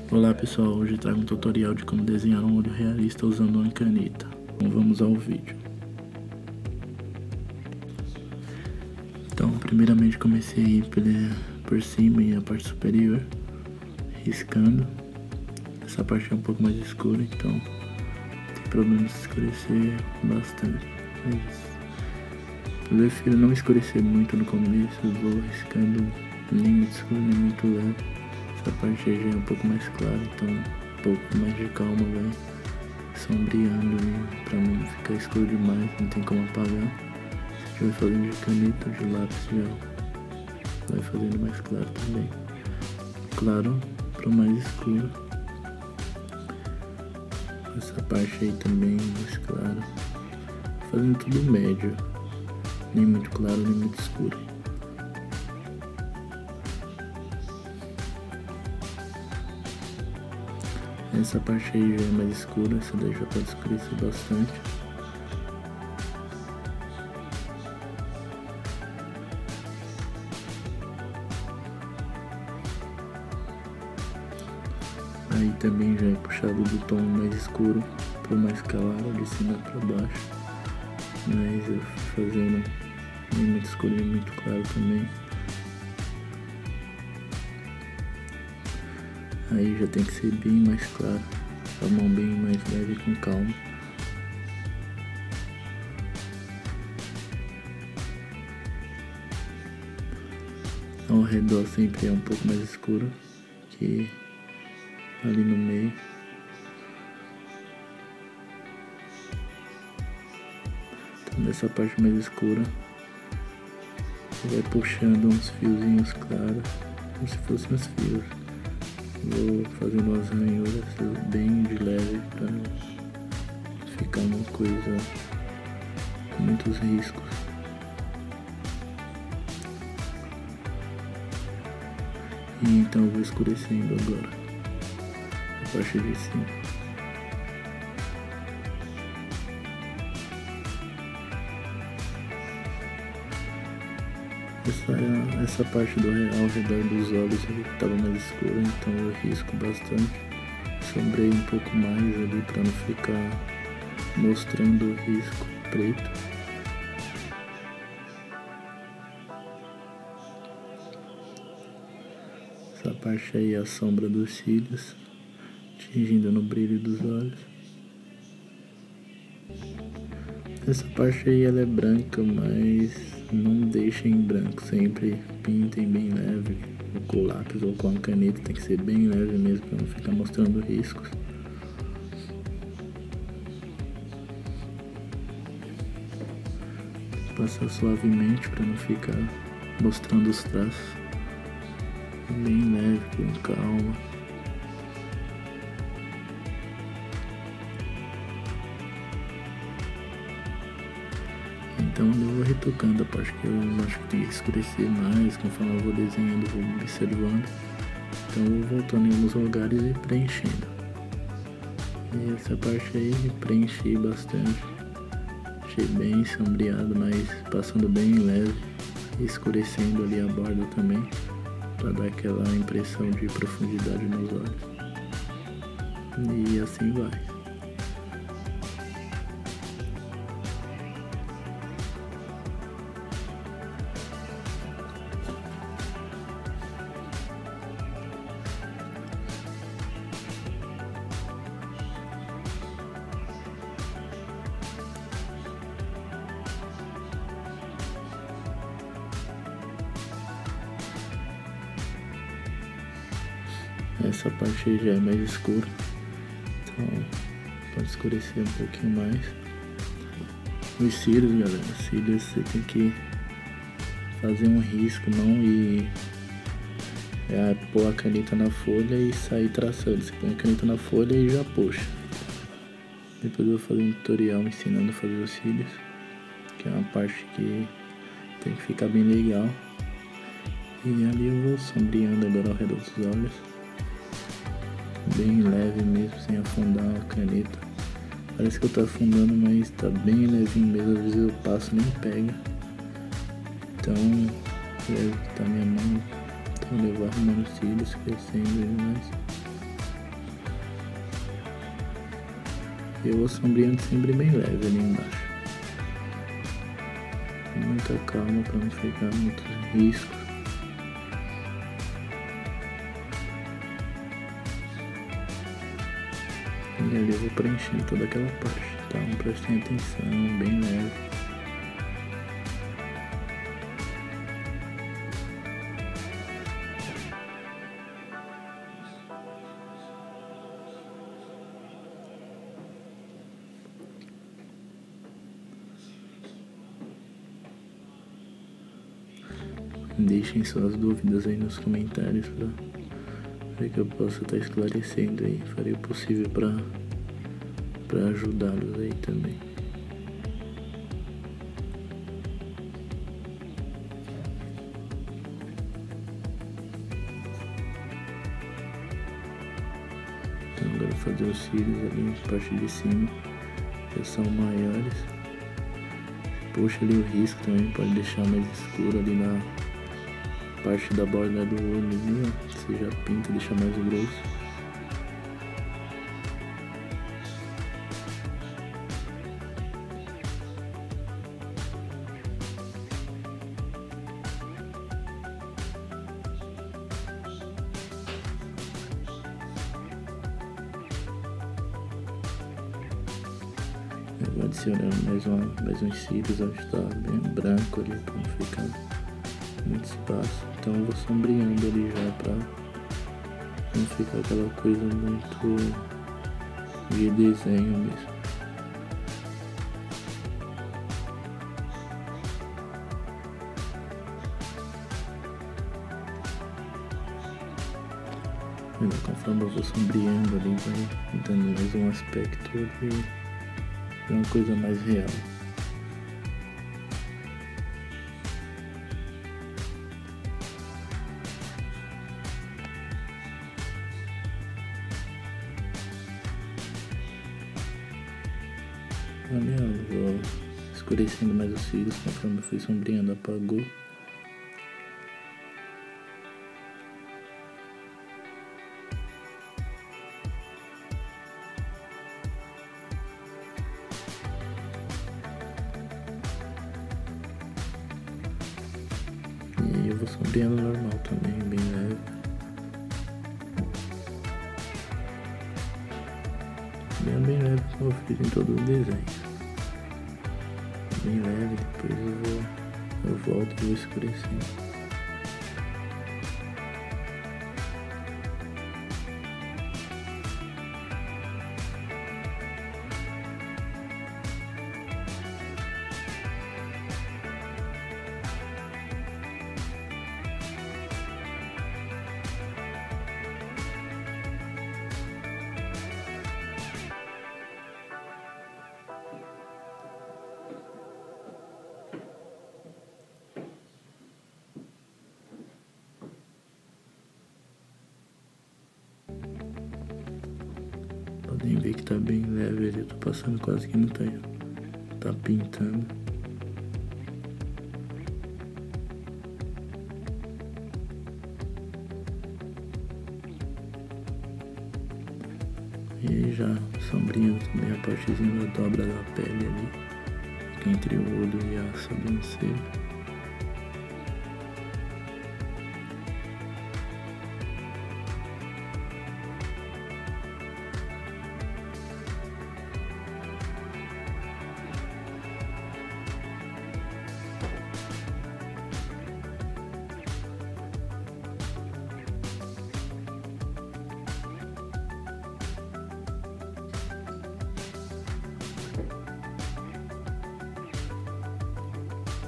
Olá pessoal, hoje eu trago um tutorial de como desenhar um olho realista usando uma caneta. Então vamos ao vídeo. Então primeiramente comecei por cima e a parte superior, riscando. Essa parte é um pouco mais escura, então não tem problema se escurecer bastante. Eu prefiro não escurecer muito no começo, eu vou riscando nem muito escuro nem muito leve. Essa parte aí já é um pouco mais clara, então um pouco mais de calma vai sombreando pra não ficar escuro demais, não tem como apagar. Se estiver fazendo de caneta ou de lápis já vai fazendo mais claro também. Claro pro mais escuro. Essa parte aí também mais clara. Fazendo tudo médio, nem muito claro nem muito escuro. Essa parte aí já é mais escura, essa daí já pode escurecer bastante. Aí também já é puxado do tom mais escuro para o mais claro, de cima para baixo. Mas eu fazendo nem muito escuro nem muito claro também. Aí já tem que ser bem mais claro, a mão bem mais leve com calma. Ao redor sempre é um pouco mais escuro que ali no meio. Então nessa parte mais escura você vai puxando uns fiozinhos claros, como se fossem uns fios. Vou fazendo umas ranhuras bem de leve para não ficar uma coisa com muitos riscos. E então eu vou escurecendo agora a parte de cima. Essa parte ao redor dos olhos estava mais escura, então eu risco bastante. Sombrei um pouco mais ali para não ficar mostrando o risco preto. Essa parte aí é a sombra dos cílios, atingindo no brilho dos olhos. Essa parte aí ela é branca, mas não deixem em branco, sempre pintem bem leve, ou com o lápis ou com a caneta, tem que ser bem leve mesmo para não ficar mostrando riscos. Passar suavemente para não ficar mostrando os traços, bem leve, com calma. Então eu vou retocando a parte que eu acho que tem que escurecer mais, conforme eu vou desenhando, eu vou observando. Então eu vou voltando em alguns lugares e preenchendo. E essa parte aí preenchi bastante. Achei bem sombreado, mas passando bem leve, e escurecendo ali a borda também, para dar aquela impressão de profundidade nos olhos. E assim vai. Essa parte aí já é mais escura, então pode escurecer um pouquinho mais. Os cílios, galera, os cílios você tem que fazer um risco, não ir pôr a caneta na folha e sair traçando. Você põe a caneta na folha e já puxa. Depois eu vou fazer um tutorial ensinando a fazer os cílios, que é uma parte que tem que ficar bem legal. E ali eu vou sombreando agora ao redor dos olhos, bem leve mesmo, sem afundar a caneta. Parece que eu tô afundando, mas tá bem levinho mesmo, às vezes eu passo e nem pega. Então, leve que tá minha mão, então eu vou arrumando os cílios, crescendo mais. eu vou sombreando sempre bem leve ali embaixo. Com muita calma para não ficar muito risco. E ali eu vou preenchendo toda aquela parte, tá? Prestem atenção, bem leve. Deixem suas dúvidas aí nos comentários para que eu possa estar esclarecendo aí. Farei o possível para ajudá-los aí também. Então agora fazer os cílios ali na parte de cima, que são maiores. Puxa ali o risco também, pode deixar mais escuro ali na parte da borda do olho ali, ó. Você já pinta e deixa mais grosso. Eu vou adicionando mais uns cílios onde está bem branco ali para não ficar muito espaço. Então eu vou sombreando ali já para não ficar aquela coisa muito de desenho mesmo. Conforme eu vou sombreando ali, vai dando mais um aspecto de uma coisa mais real. Ali eu vou escurecendo mais os cílios conforme eu fui sombreando, apagou. E eu vou sombreando normal também, bem leve. Bem leve, como eu fiz em todo o desenho. Bem leve, depois eu volto e vou escurecendo. Podem ver que tá bem leve ali, eu tô passando quase que não tá pintando. E aí já sombreando também a partezinha da dobra da pele ali, fica entre o olho e a sobrancelha.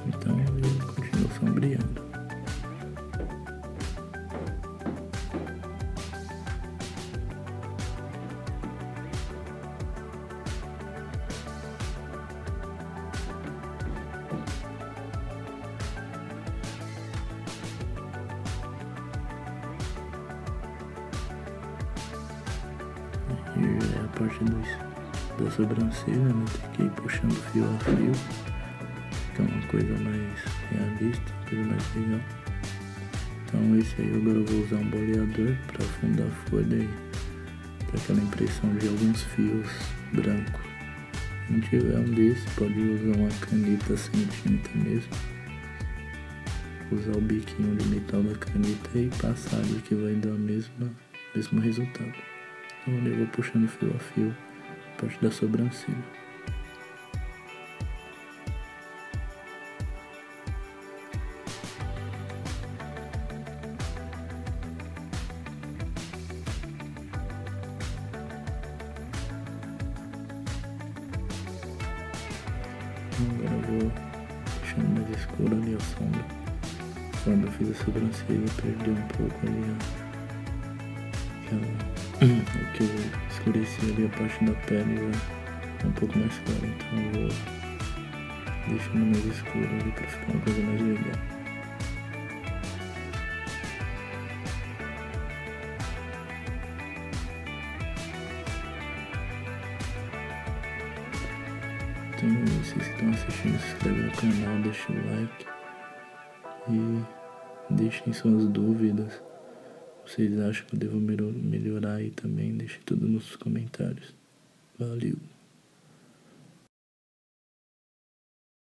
Então ele continua sombreando. E a parte da sobrancelha, né? Tem que ir puxando fio a fio. Fica uma coisa mais realista, coisa mais legal. Então esse aí agora eu vou usar um boleador para afundar a folha e ter aquela impressão de alguns fios brancos. Se não tiver um desse, pode usar uma caneta sem tinta mesmo. Usar o biquinho de metal da caneta e passar ali, que vai dar o mesmo resultado. Então eu vou puxando fio a fio a parte da sobrancelha. Agora eu vou deixando mais escuro ali a sombra. Quando eu fiz a sobrancelha, perdeu um pouco ali o que eu escureci ali, a parte da pele já um pouco mais clara. Então eu vou deixando mais escuro ali pra ficar uma coisa mais legal. Então, vocês que estão assistindo, se inscreve no canal, deixa o like e deixem suas dúvidas. Vocês acham que eu devo melhorar aí também? Deixe tudo nos comentários. Valeu!